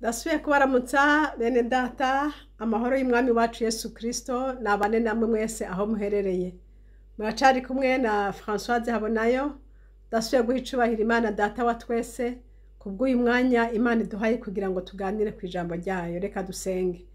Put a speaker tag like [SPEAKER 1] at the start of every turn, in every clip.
[SPEAKER 1] Ndasubiye kubaramutsa bene data amahoro y'umwami wacu Yesu Kristo nabane namwe mwese aho muherereye. Muracari kumwe na Françoise HABONAYO. Ndasubiye guha icubahiro Imana data wa twese kubw'uyu mwanya Imana iduhaye kugira ngo tuganire ku ijambo ryayo. Reka dusenge.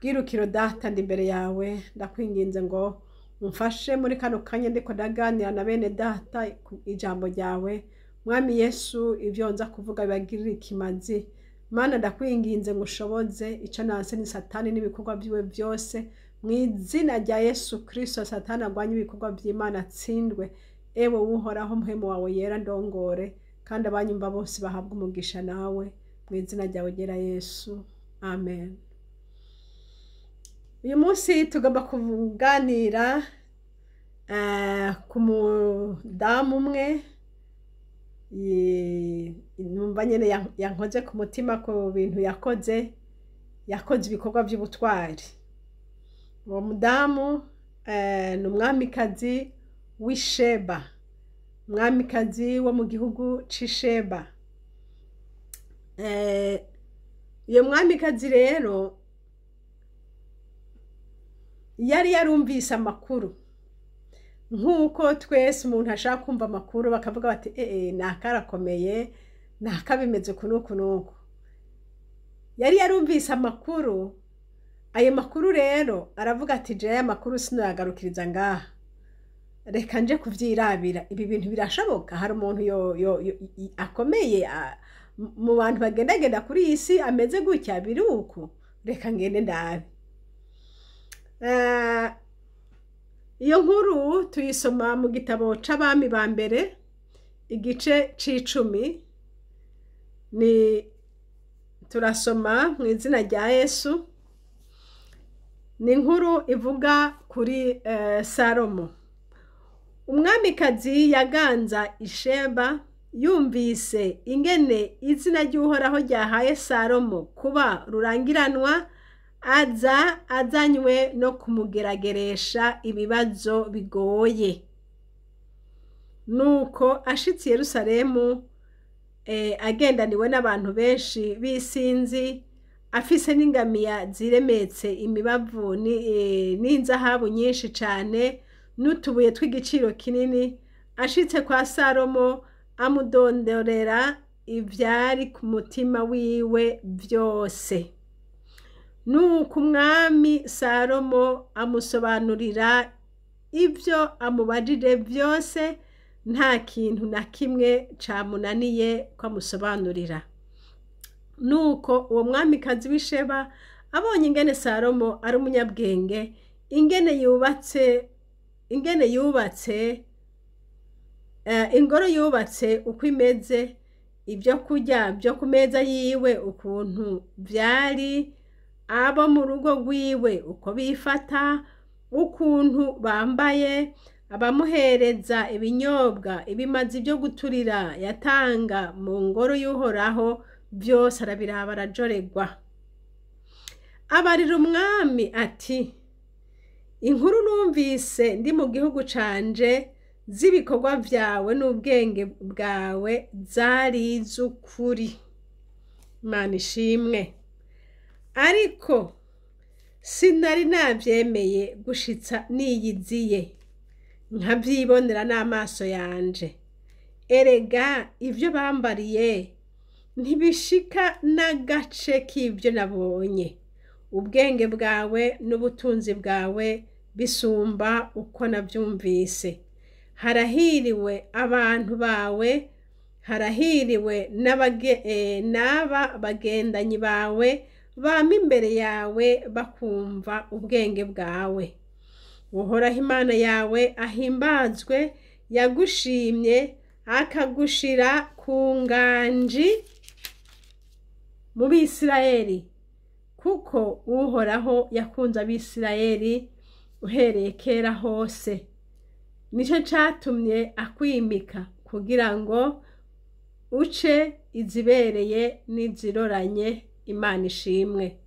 [SPEAKER 1] Bwirukiro data ndi imbere yawe ndakwinginze ngo umfashe muri kano kanya ndiko ndaganira na bene data ijambo ryawe. Mwami Yesu ivyo nza kuvuga bibagirira ikimazi. Mana ndakwinginze ngo ushoboze ico nanse ni satani n'ibikorwa byiwe byose mu izina rya Yesu Kristo. Satani agwanye ibikorwa by'Imana atsindwe. Ewe Uhoraho muhemu wawe yera ndongore kandi abanyumva bose bahabwa umugisha nawe mu izina ryawe ryera Yesu. Amen. Uyu munsi tugomba kuganira ku mudamu umwe numva nyene yankoze ku mutima ku bintu yakoze ibikorwa by'ubutwari. Uwo mudamu ni umwamikazi w'Isheba, umwamikazi wo mu gihugu c'Isheba. Iyo mwamikazi rero yari yarumvise amakuru nk'uko twese umuntu ashaka kumva amakuru bakavuga bati nakarakomeye nakabimeze kunuku nuko. Yari yarumvise amakuru, ayo makuru rero aravuga ati je aya makuru sinoyagarukiriza ngaha, reka nje kuvyirabira ibi bintu birashoboka. Hari umuntu akomeye mu bantu bagendagenda kuri iyi si ameze gutya biruku, reka ngende ndabe. Iyo nkuru tuyisoma mu gitabo c'abami ba mbere igice c'10. Ni turasoma mu izina rya Yesu. Ni inkuru ivuga kuri Salomo. Umwamikazi yaganza Isheba yumvise ingene izina ry'Uhoraho ryahaye Salomo kuba rurangiranwa, azanywe no kumugerageresha ibibazo bigoye. Nuko ashitse Yerusalemu agendaniwe n'abantu benshi bisinzi, afise n'ingamiya ziremetse imibavu n'inzahabu nyinshi cane n'utubuye tw'igiciro kinini. Ashitse kwa Salomo amudondorera ivyari ku mutima wiwe vyose. Nuko umwami Salomo amusobanurira ivyo amubajije vyose, nta kintu na kimwe camunaniye ko amusobanurira. Nuko uwo mwamikazi w'Isheba abonye ingene Salomo ari umunyabwenge, ingene yubatse ingoro yubatse uko imeze, ibyo kurya byo ku meza yiwe ukuntu vyari, abo mu rugo rwiwe uko bifata, ukuntu bambaye, abamuhereza ibinyobwa, ibimazi byo guturira yatanga mu ngoro y'Uhoraho, byose arabiraba arajoregwa. Abarira umwami ati, inkuru numvise ndi mu gihugu canje z'ibikorwa vyawe n'ubwenge bwawe zari iz'ukuri. Imana ishimwe. Ariko sinari navyemeye gushitsa niyiziye nkavyibonera n'amaso yanje. Erega ivyo bambariye ntibishika n'agace k'ivyo nabonye. Ubwenge bwawe n'ubutunzi bwawe bisumba uko navyumvise. Harahiriwe abantu bawe, harahiriwe n'aba bagendanyi bawe bama imbere yawe bakumva ubwenge bwawe. Uhoraho Imana yawe ahimbazwe, yagushimye akagushira ku nganji mu Bisirayeli, kuko Uhoraho yakunze Abisirayeli uhereye kera hose. Nico catumye akwimika kugira ngo uce izibereye n'iziroranye. Imana ishimwe.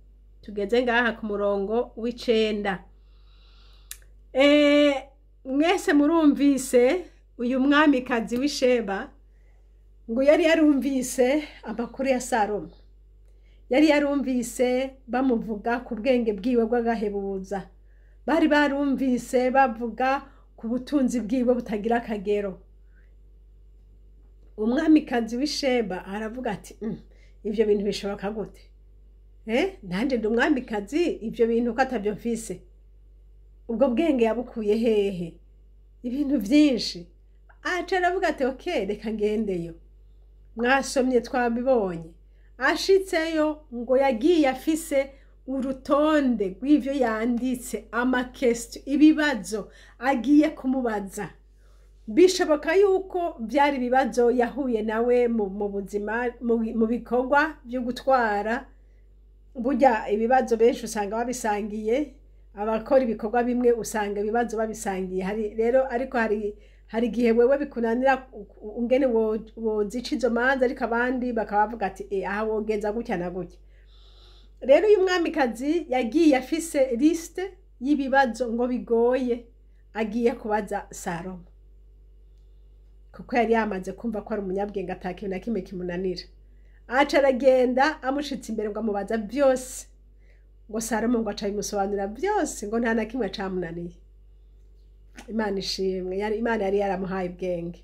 [SPEAKER 1] Tugeze ngaha ku murongo w'9. Mwese murumvise uyu mwamikazi w'Isheba ngo yari yarumvise amakuru ya Salomo. yari yarumvise bamuvuga ku bwenge bwiwe bw'agahebuza, bari barumvise bavuga ku butunzi bwiwe butagira akagero. Umwamikazi w'Isheba aravuga ati ivyo bintu bishoboka gute? Nanje ndi umwamikazi, ivyo bintu ko atabyo mfise. Ubwo bwenge yabukuye hehe? Ibintu vyinshi. Aca aravuga ati okay, reka ngendeyo. Mwasomye twabibonye. Ashitseyo ngo yagiye afise urutonde rw'ivyo yanditse, amakesti, ibibazo agiye kumubaza. Bishoboka yuko byari ibibazo yahuye nawe mu buzima, mu bikorwa byo gutwara. Burya ibibazo benshi usanga babisangiye, abakora ibikorwa bimwe usanga ibibazo babisangiye. Rero ariko hari gihe wewe bikunanira ungene wozica izo manza, ariko abandi bakabavuga ati aha wogenza gutya na gutya. Rero uyu mwamikazi yagiye afise liste y'ibibazo ngo bigoye agiye kubaza Salomo, kuko yari yamaze kumva ko ari umunyabwenge atakintu na kimwe kimunanira. Aca aragenda amushitse imbere ngo amubaza byose, ngo Salomo ngo aca bimusobanurira byose, ngo nta na kimwe camunaniye. Imana ishimwe, Imana yari yaramuhaye ubwenge.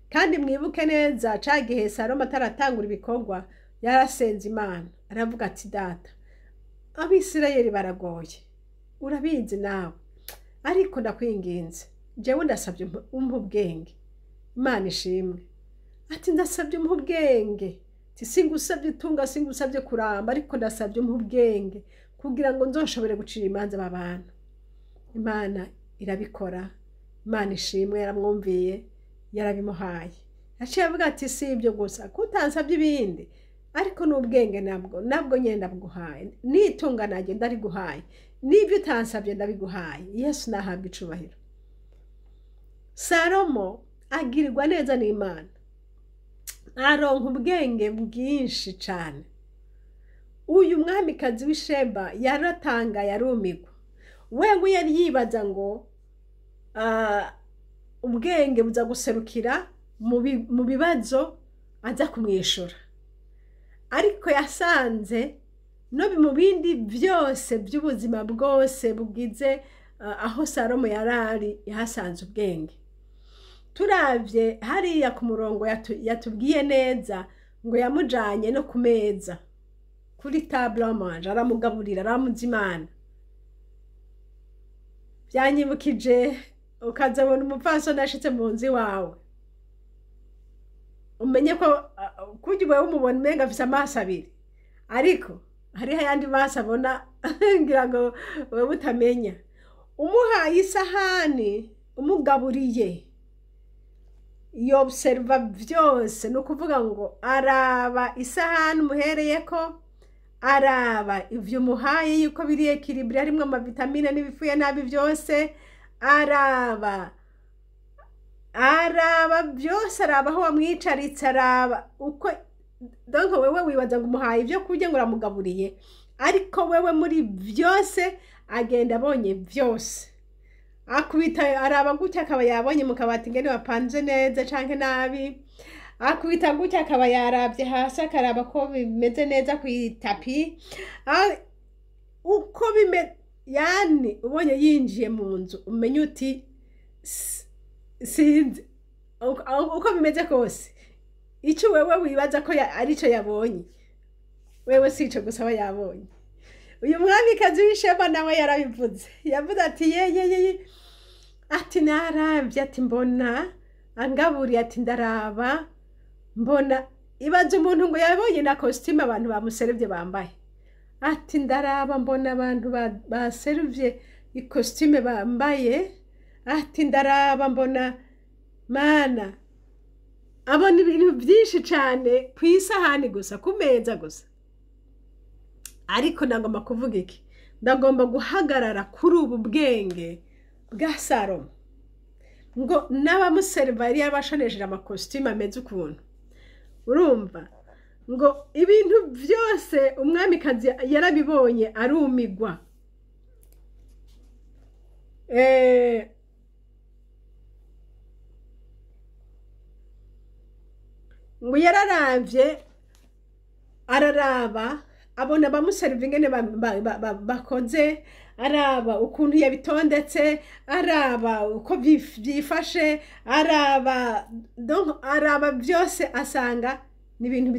[SPEAKER 1] Kandi mwibuke neza ca gihe Salomo ataratangura ibikorwa, yarasenze Imana aravuga ati data, Abisirayeli baragoye, urabizi nawe, ariko ndakwinginze jewe ndasabye umpa ubwenge. Imana ishimwe, ati ndasabye umpa ubwenge, singusabye itunga, singusabye kuramba, ariko ndasabye umpa ubwenge kugira ngo nzoshobore gucira imanza abantu. Imana irabikora. Imana ishimwe, yaramwumviye, yarabimuhaye. Yaciye avuga ati si ibyo gusa, kutansabye ibindi, ariko n'ubwenge nabwo nyene ndabiguhaye, n'itunga naryo ndariguhaye, n'ibyo utansabye ndabiguhaye. Yesu nahabwa icubahiro. Salomo agirirwa neza n'Imana, aronka ubwenge bwinshi cane. Uyu mwamikazi w'Isheba yaratanga, yarumigwa. Wewe yari yibaza ngo ubwenge buza guserukira mu bibazo aza kumwishura, ariko yasanze no mu bindi byose by'ubuzima bwose bugize aho Salomo yarari, yahasanze ubwenge. Turavye hariya ku murongo yatubwiye neza ngo yamujanye no ku meza, kuri table à manger, aramugaburira, aramuzimana. Byanyibukije ukazabona umupfasoni ashitse mu nzu iwawe, umenye ko kujya wewe umubona umenga afise amaso abiri, ariko hariho ayandi maso abona ngira ngo wewe utamenya. Umuhaye isahani, umugaburiye, yobserva byose, no kuvuga ngo araba isahani umuhereyeko, araba ivyo umuhaye yuko biri equilibre, harimwo amavitamine n'ibifuye nabi byose, araba byose, araba aho wamwicaritse, araba uko. Donc wewe wibaza ngo umuhaye ibyo kurya ngo uramugaburiye, ariko wewe muri byose agenda abonye byose. Akubita araba gutya akaba yabonye mu kabati ngene wapanze neza canke nabi, akubita gutya akaba yaravye hasi akaraba ko bimeze neza ku itapi, uko yani ubonye yinjiye mu nzu umenye uti sinzi uko bimeze kose, icyo wewe wibaza ko arico yabonye, wewe sico gusa yabonye. Uyu mwamikazi w'Isheba nawe yarabivuze, yavuze ati ye ati naravye, ati mbona angaburiye, ati ndaraba mbona. Ibaze umuntu ngo yabonye na costume abantu bamuserevye bambaye, ati ndaraba mbona abantu baserevye costume bambaye, ati ndaraba mbona mana, abona ibintu byinshi cane ku isahani gusa, ku meza gusa. Ariko ndagomba kuvuga iki? Ndagomba guhagarara kuri ubu bwenge bwa Salomo, ngo n'abamuserva yari yabashonesheje amakositime ameze ukuntu. Urumva ngo ibintu byose umwamikazi yarabibonye arumigwa. Ngo yararavye, araraba, abona bamuseriva ingene bakoze, araba ukuntu yabitondetse, araba uko byifashe, araba byose asanga ni ibintu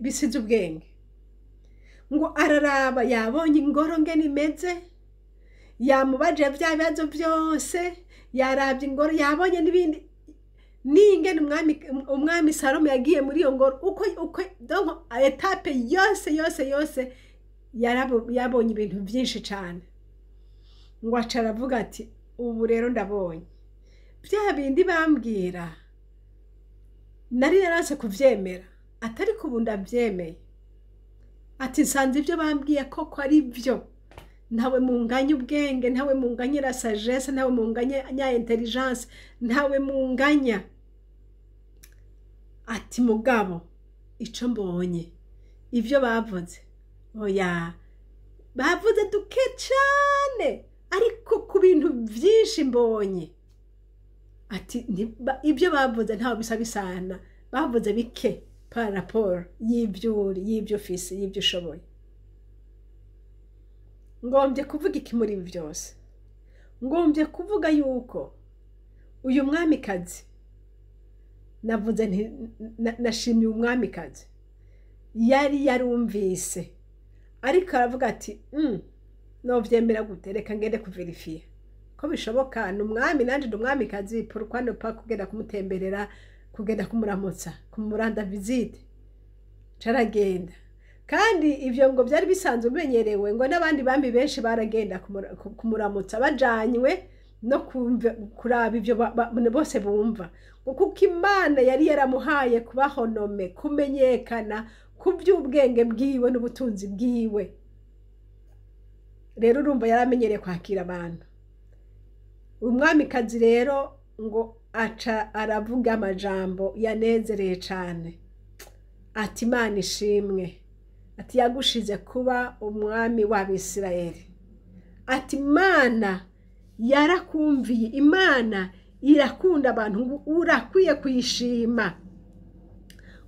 [SPEAKER 1] bisize ubwenge. Ngo araraba yabonye ingoro ngene imeze, yamubaje bya bibazo byose, yarabye ingoro, yabonye n'ibindi n'ingene umwami Salomo yagiye muri iyo ngoro, uko donc etape yose yabonye ibintu byinshi cyane. Ngo acaravuga ati ubu rero ndabonye bya bindi bambwira nari narase kuvyemera, atari kubu ndabyemeye. Ati nsanze ibyo bambwiye koko ari byo, ntawe munganya ubwenge, ntawe munganya la sagesse, ntawe munganya intelligence, ntawe munganya. Ati mugabo ico mbonye ibyo bavuze, oya bavuze duke cyane, ariko ku bintu byinshi mbonye. Ati ibyo bavuze ntawe bisabisana, bavuze bike par rapport y'ibyo ufise, y'ibyo ushoboye. Ngombye kuvuga iki muri byose? Ngombye kuvuga yuko uyu mwamikazi, navuze nti nashimiye umwamikazi, yari yarumvise, ariko aravuga ati novyemera gute, reka ngende kuverifiya ko bishoboka. N'umwami nanje ndumwamikazi, pourquoi ne pas kugenda kumutemberera, kugenda kumuramutsa, kumuranda visite. Caragenda, kandi ivyo ngo byari bisanzwe bimenyerewe, ngo n'abandi bambi benshi baragenda kumuramutsa bajanywe no kuraba ivyo bose bumva, kuko Imana yari yaramuhaye kubahonome, kumenyekana ku by'ubwenge bwiwe n'ubutunzi bwiwe. Rero urumva yaramenyereye kwakira abantu. Umwamikazi rero ngo aca aravuga amajambo yanezereye cyane. Ati Imana ishimwe, ati yagushize kuba umwami w'Abisirayeli. Ati Imana yarakumviye, Imana irakunda abantu, urakwiye kuyishima.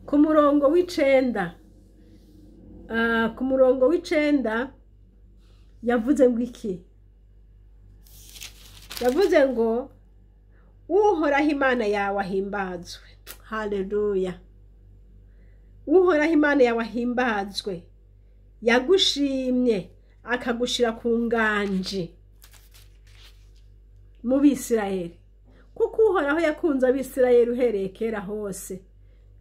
[SPEAKER 1] Ku murongo w'icenda yavuze ngo iki? Yavuze ngo Uhoraho Imana yawe ahimbazwe. Haleluya. Uhoraho Imana yawe ahimbazwe, yagushimye akagushira ku nganji mu Bisirayeli, kuko Uhoraho yakunze Abisirayeli uhereye kera hose.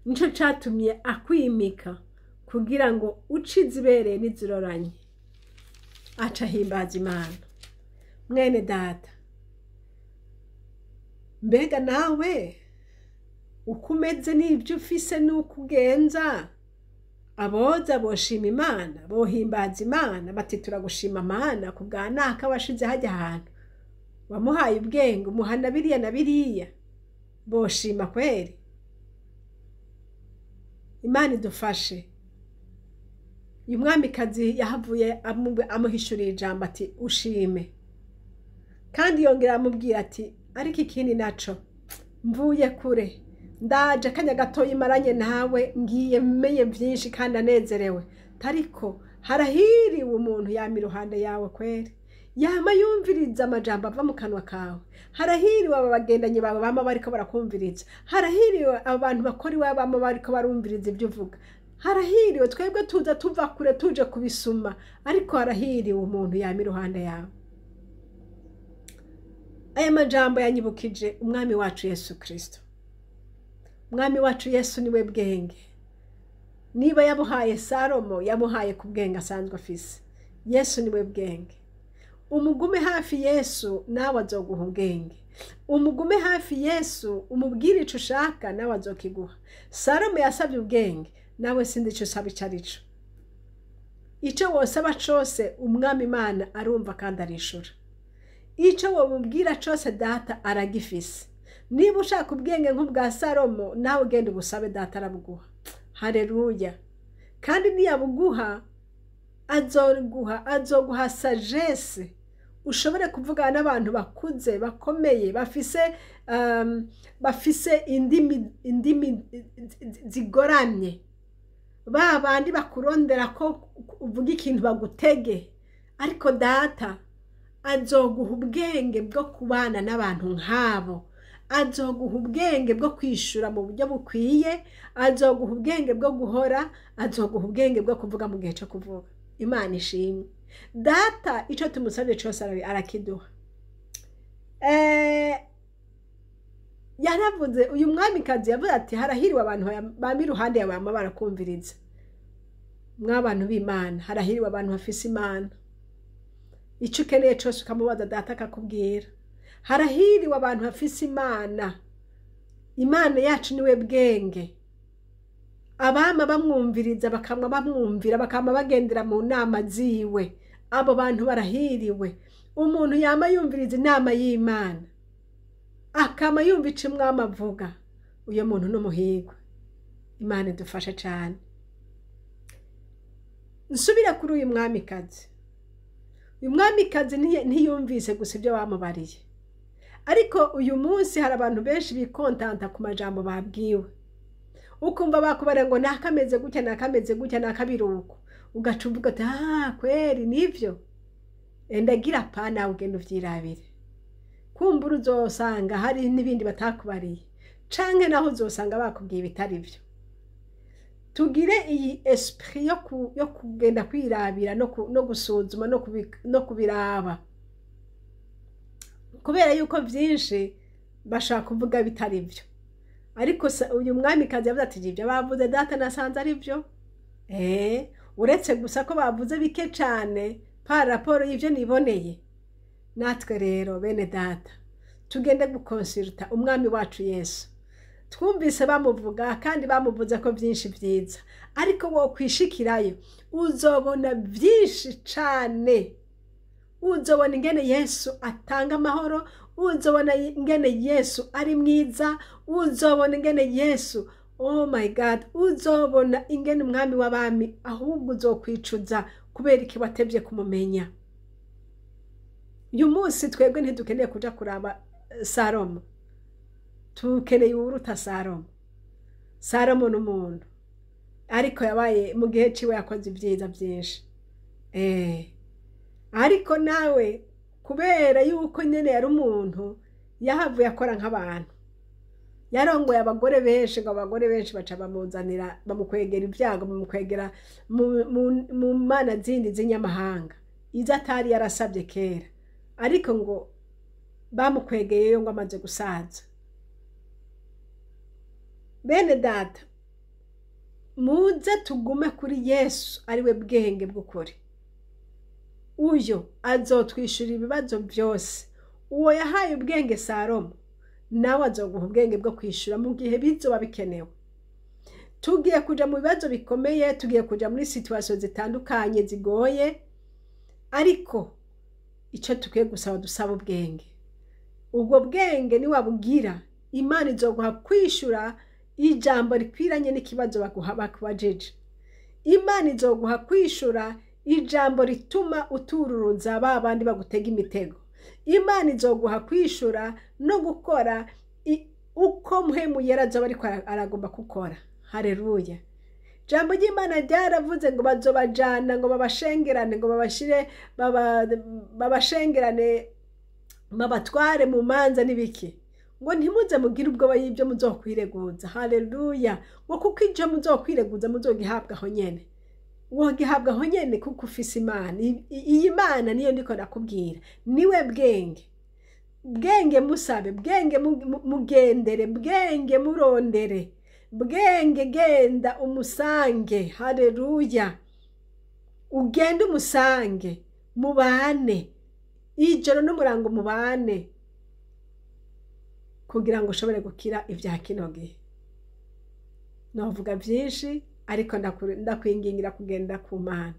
[SPEAKER 1] Nico catumye akwimika kugira ngo ucize ibereye n'iziroranye. Aca himbaza Imana. Mwene data, mbega nawe ukumeze n'ibyo ufise n'ukugenza, aboza boshima Imana, bohimbaza Imana, bati turagushima Imana kubwa naka washize hajya ahantu, wamuhaye ubwenge, umuhana biriya na biriya, boshima kweri. Imana idufashe. Uyu mwamikazi yahavuye amuhishurira ijambo ati ushime, kandi yongera amubwira ati ariko ikindi naco mvuye kure, ndaje akanya gatoya imaranye nawe, ngiye menye byinshi kandi anezerewe. Tariko harahiriwe umuntu yama iruhande yawe kweri, yama yumviriza amajambo ava mu kanwa kawe. Harahiriwe aba bagendanye bawe bama bariko barakumviriza. Harahiriwe abantu bakora iwawe bama bariko barumviriza ibyo uvuga. Harahiriwe twebwe tuza tuva kure tuje kubisuma, ariko harahiriwe umuntu yama iruhande yawe. Aya majambo yanyibukije umwami wacu Yesu Kristo. Umwami wacu Yesu niwe bwenge. Niba yabuhaye Salomo, yamuhaye ku bwenge asanzwe afise. Yesu niwe bwenge. Umugume hafi Yesu, nawe azoguha ubwenge. Umugume hafi Yesu, umubwire ico ushaka, nawe azokiguha. Salomo yasabye ubwenge, nawe sindi ico usaba ico arico. Ico wosaba cose umwami Imana arumva kandi arishura. Ico womubwira cose data aragifise. Niba ushaka ubwenge nk'ubwa Salomo, nawe ugende ubusabe data arabuguha. Haleluya. Kandi niyabuguha azoguha sagesse, ushobore kuvugana n'abantu bakuze, bakomeye, bafise indimi zigoramye. ba bandi bakurondera ko uvuga ikintu bagutege, ariko data azoguha ubwenge bwo kubana n'abantu nk'abo, azoguha ubwenge bwo kwishura mu buryo bukwiye, azoguha ubwenge bwo guhora, azoguha ubwenge bwo kuvuga mu gihe cyo kuvuga. Imana ishimwe. Data icyo tumusabye cyose arakiduha. Yaravuze, uyu mwamikazi yavuze ati harahiriwe abantu bami iruhande yawe bama barakumviriza. Mw'abantu b'Imana, harahiriwe abantu bafise Imana. Icyo ukeneye cyose ukamubaza data akakubwira. Harahiriwe abantu bafise Imana. Imana yacu niwe bwenge. Abama bamwumviriza bakamwa bamwumvira, bakama bagendera mu nama ziwe. Abo bantu barahiriwe. Umuntu yama yumviriza inama y'Imana, akama yumva ico Umwami avuga, uyo muntu n'umuhigwa. Imana idufashe cyane. Nsubira kuri uyu mwamikazi. Uyu mwamikazi ntiyumvise gusa ibyo bamubariye, ariko uyu munsi hari abantu benshi bikontanta ku majambo babwiwe. Ukumva bakubara ngo nakameze gutya nakameze gutya nakabiruko, ugaca uvuga ati kweri nivyo. Endagira pana ugenda uvyirabire. Kumbura uzosanga hari n'ibindi batakubariye, canke naho uzosanga bakubwiye bitari byo. Tugire iyi esprit yo kugenda kwirabira no gusuzuma no kubiraba, kubera yuko byinshi bashaka kuvuga bitari byo. Ariko uyu mwamikazi yavuze ati ibyo bavuze data nasanze ari byo. Uretse gusa ko bavuze bike cyane par rapport y'ivyo niboneye. Natwe rero bene data tugende gukonsulta umwami wacu Yesu. Twumvise bamuvuga kandi bamuvuze ko byinshi byiza, ariko wo kwishikirayo uzobona byinshi cyane. Uzobona ingene Yesu atanga amahoro, uzobona ingene Yesu ari mwiza, uzobona ingene Yesu, oh my God, uzobona ingene umwami w'abami, ahubwo uzokwicuza kubera iki watevye kumumenya. Uyu munsi twebwe ntidukeneye kuja kuraba Salomo, tukeneye uruta Salomo. Salomo n'umuntu, ariko yabaye mu gihe ciwe yakoze ibyiza byinshi. Ariko nawe kubera yuko nyene yari umuntu, yahavuye akora nk'abantu. Yarongoye abagore benshi, ngo abagore benshi baca bamuzanira, bamukwegera ibyago, bamukwegera mu mana zindi z'inyamahanga izo atari yarasabye kera, ariko ngo bamukwegeyeyo ngo amaze gusaza. Bene data, muze tugume kuri Yesu ariwe bwenge bw'ukuri. Uyo azotwishura ibibazo byose. Uwo yahaye ubwenge Salomo, nawe azoguha ubwenge bwo kwishura mu gihe bizoba bikenewe. Tugiye kuja mu bibazo bikomeye, tugiye kuja muri situation zitandukanye zigoye, ariko icyo tukwiye gusaba dusaba ubwenge. Ubwo bwenge ni wabugira, Imana izoguha kwishura ijambo rikwiranye n'ikibazo bakubajeje. Imana izoguha kwishura ijambo rituma utururuza babandi bagutega imitego. Imana izoguha kwishura no gukora uko muhemu yarazoba ariko aragomba gukora. Haleluya. Jambo ry'Imana ryaravuze ngo bazobajana, ngo babashengerane, ngo babashengerane babatware mu manza n'ibiki. Ngo ntimuze mugire ubwoba y'ibyo muzokwireguza. Haleluya. Ngo kuko ibyo muzokwireguza muzogihabwa aho nyene. Wogihabwa aho nyene kuko ufise Imana. Iyi Mana niyo ndiko nakubwira. Niwe bwenge. Bwenge musabe, bwenge mugendere, bwenge murondere. Bwenge genda umusange. Haleluya. Ugende umusange, mubane. Ijoro n'umurango mubane, kugira ngo ushobore gukira ibya kino gihe. Navuga byinshi, ariko ndakwingingira kugenda ku Mana.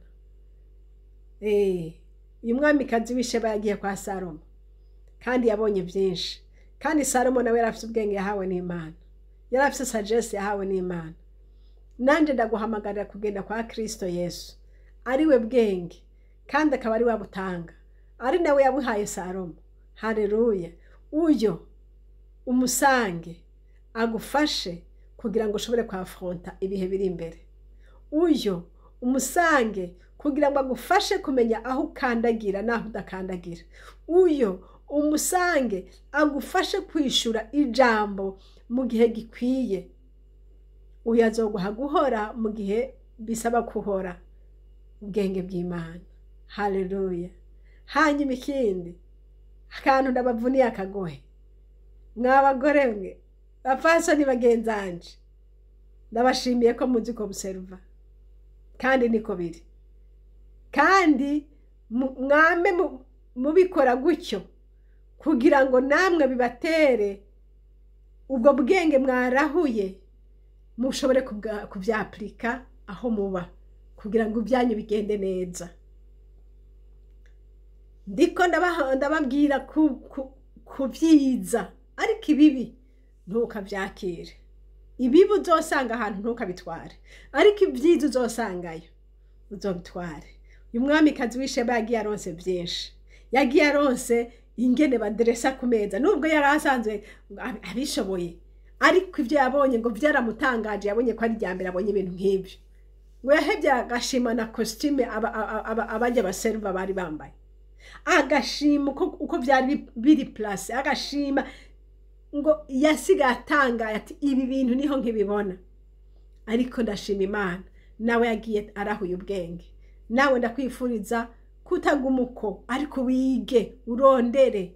[SPEAKER 1] Uyu mwamikazi w'Isheba yagiye kwa Salomo, kandi yabonye byinshi. Kandi Salomo nawe yarafite ubwenge yahawe n'Imana, yarafite sagesse yahawe n'Imana. Nanje ndaguhamagarira kugenda kwa Kristo Yesu, ariwe bwenge kandi akaba ari wabutanga, ari nawe yabuhaye Salomo. Haleluya. Uyo umusange agufashe kugira ngo ushobore kwafronta ibihe biri imbere. uyo umusange kugira ngo agufashe kumenya aho ukandagira naho udakandagira. Uyo umusange agufashe kwishura ijambo mu gihe gikwiye. Uyo azoguha guhora mu gihe bisaba kuhora. Ubwenge bw'Imana. Haleluya. Hanyuma ikindi akantu ndabavuniye akagohe. Mwabagore mwe bapfasoni bagenzanje, ndabashimiye ko muzi ko buseruva kandi niko biri. Kandi mwame mubikora gutyo kugira ngo namwe bibatere ubwo bwenge mwarahuye mushobore kuvyapplika aho muba kugira ngo ibyanyu bigende neza. Ndiko ndababwira kubyiza, ariko ibibi ntukavyakire. Ibibi uzosanga ahantu ntukabitware, ariko ibyiza uzosangayo uzobitware. Uyu mwamikazi w'Isheba yagiye aronse byinshi. Yagiye aronse ingene badresa ku meza, nubwo yari asanzwe abishoboye, ariko ibyo yabonye ngo byaramutangaje. Yabonye ko ari ryambere abonye ibintu nk'ibyo, ngo yahebye agashima na costume abajya baserva bari bambaye, agashima uko byari biri place, agashima ngo yasiga atangaye ati ibi bintu niho nkibibona. Ariko ndashima Imana, nawe yagiye arahuye ubwenge. Nawe ndakwifuriza kutagumuko, ariko wige, urondere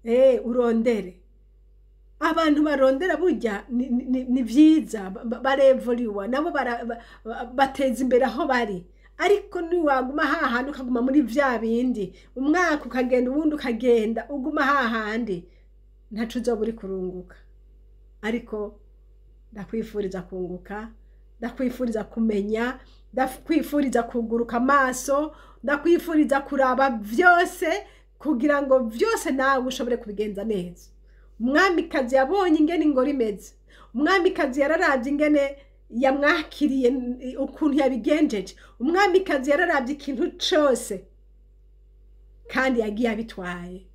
[SPEAKER 1] urondere. Abantu barondera burya ni byiza, barevoliwa nabo bateza imbere aho bari. Ariko niwaguma hahandi ukaguma muri vya bindi, umwaka ukagenda ubundi ukagenda uguma hahandi, ntacu uzoba uri kurunguka. Ariko ndakwifuriza kunguka, ndakwifuriza kumenya, ndakwifuriza kuguruka amaso, ndakwifuriza kuraba vyose kugira ngo vyose nawe ushobore kubigenza neza. Umwamikazi yabonye ingene ingoro imeze. Umwamikazi yararavye ingene yamwakiriye ukuntu yabigenjeje. Umwamikazi yararavye ikintu cyose kandi yagiye abitwaye,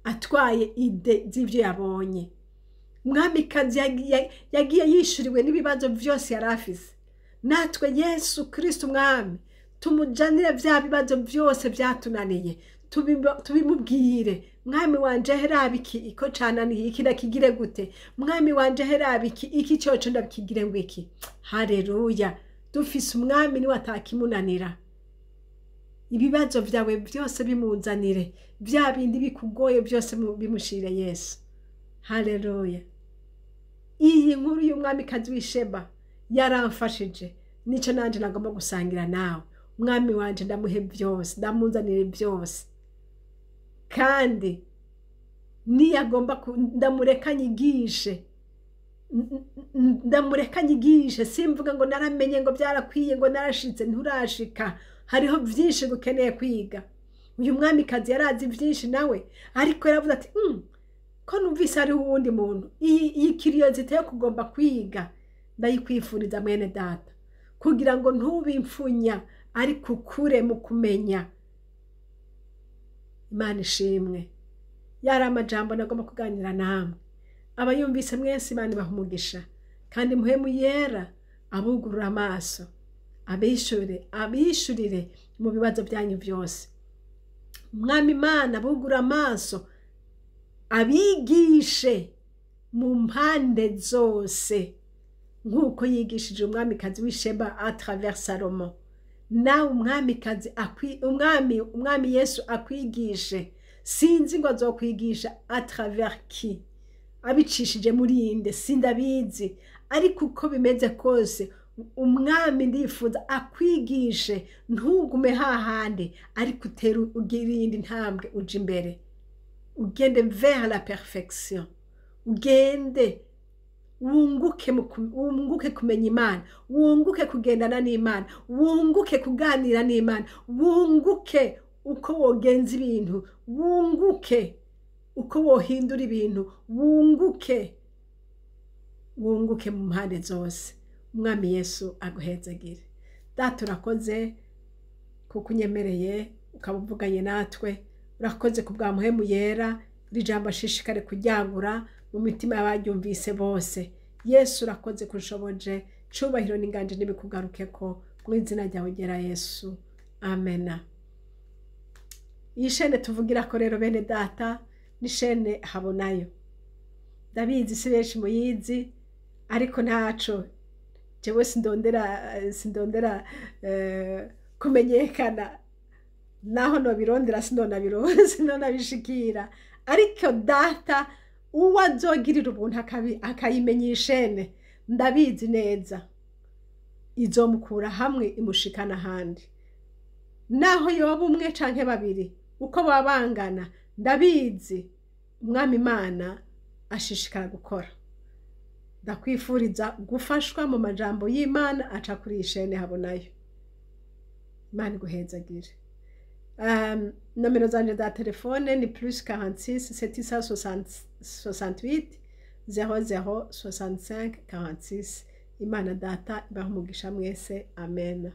[SPEAKER 1] atwaye ide z'ivyo yabonye. Umwamikazi yagiye yishuriwe n'ibibazo vyose yarafise. Natwe Yesu Kristo umwami tumujanire vya bibazo vyose vyatunaniye, tubimubwire. Mwami wanje herabiki iko cananiye, iki ndakigire gute? Mwami wanje herabiki iki cyoco ndabikigire ngo iki? Haleluya. Dufise umwami ni watakimunanira. Ibibazo vyawe byose bimunzanire, vya bindi bikugoye byose bimushire Yesu. Haleluya. Iyi nkuru y'umwamikazi w'Isheba yaramfashije, nico nanje nagomba gusangira nawe. Mwami wanje ndamuhe byose, ndamunzanire byose. Kandi niyagomba ndamureka nyigishe, simvuga ngo naramenye ngo byarakwiye ngo narashitse, nturashika. Hariho byinshi gukeneye kwiga. Uyu mwamikazi yarazi byinshi nawe, ariko yaravuze ati ko numvise ari uwundi muntu. Iyi curiosity yo kugomba kwiga ndayikwifuriza mwene data, kugira ngo ntubimfunya ariko ukure mu kumenya. Imana ishimwe. Yari amajambo nagomba kuganira namwe. Abayumvise mwese Imana bahumugisha, kandi muhemu yera abugurura amaso, abishurire mu bibazo byanyu byose. Mwami Imana abugurura amaso, abigishe mu mpande zose, nk'uko yigishije umwamikazi w'Isheba à travers Salomo. Nawe umwami Yesu akwigishe. Sinzi ngo azokwigisha à travers qui, abicishije muri inde sindabizi, ariko uko bimeze kose umwami ndifuza akwigishe. Ntugume hahandi, ariko ugire iyindi ntambwe uje imbere, ugende vers la perfection. Ugende wunguke kumenya Imana, wunguke kugendana n'Imana, wunguke kuganira n'Imana, wunguke uko wogenza ibintu, wunguke uko wohindura ibintu, wunguke mu mpande zose. Umwami Yesu aguhezagire. Data urakoze kuko unyemereye ukaba uvuganye natwe. Urakoze kubwa muhemu yera, iri jambo ashishikare kuryagura mu mitima y'abaryumvise bose. Yesu urakoze kunshoboje, cubahiro n'inganje n'ibikugarukeko mu izina ryawe ryera Yesu, amena. Iyi chaine tuvugira ko rero bene data ni chaine Habonayo. Ndabizi si benshi muyizi, ariko ntaco jewe sindondera kumenyekana, naho nobirondera sinonabishikira, ariko data uwo azogirira ubuntu akayimenya chaine, ndabizi neza izomukura hamwe imushikana ahandi, naho yoba umwe canke babiri uko babangana, ndabizi Umwami Imana ashishikara gukora. Ndakwifuriza gufashwa mu majambo y'Imana aca kuri iyi chaine Habonayo. Imana iguhezagire. Nomero zanje za telefone ni +46 768 00 65 46. Imana data ibaha umugisha mwese, amen.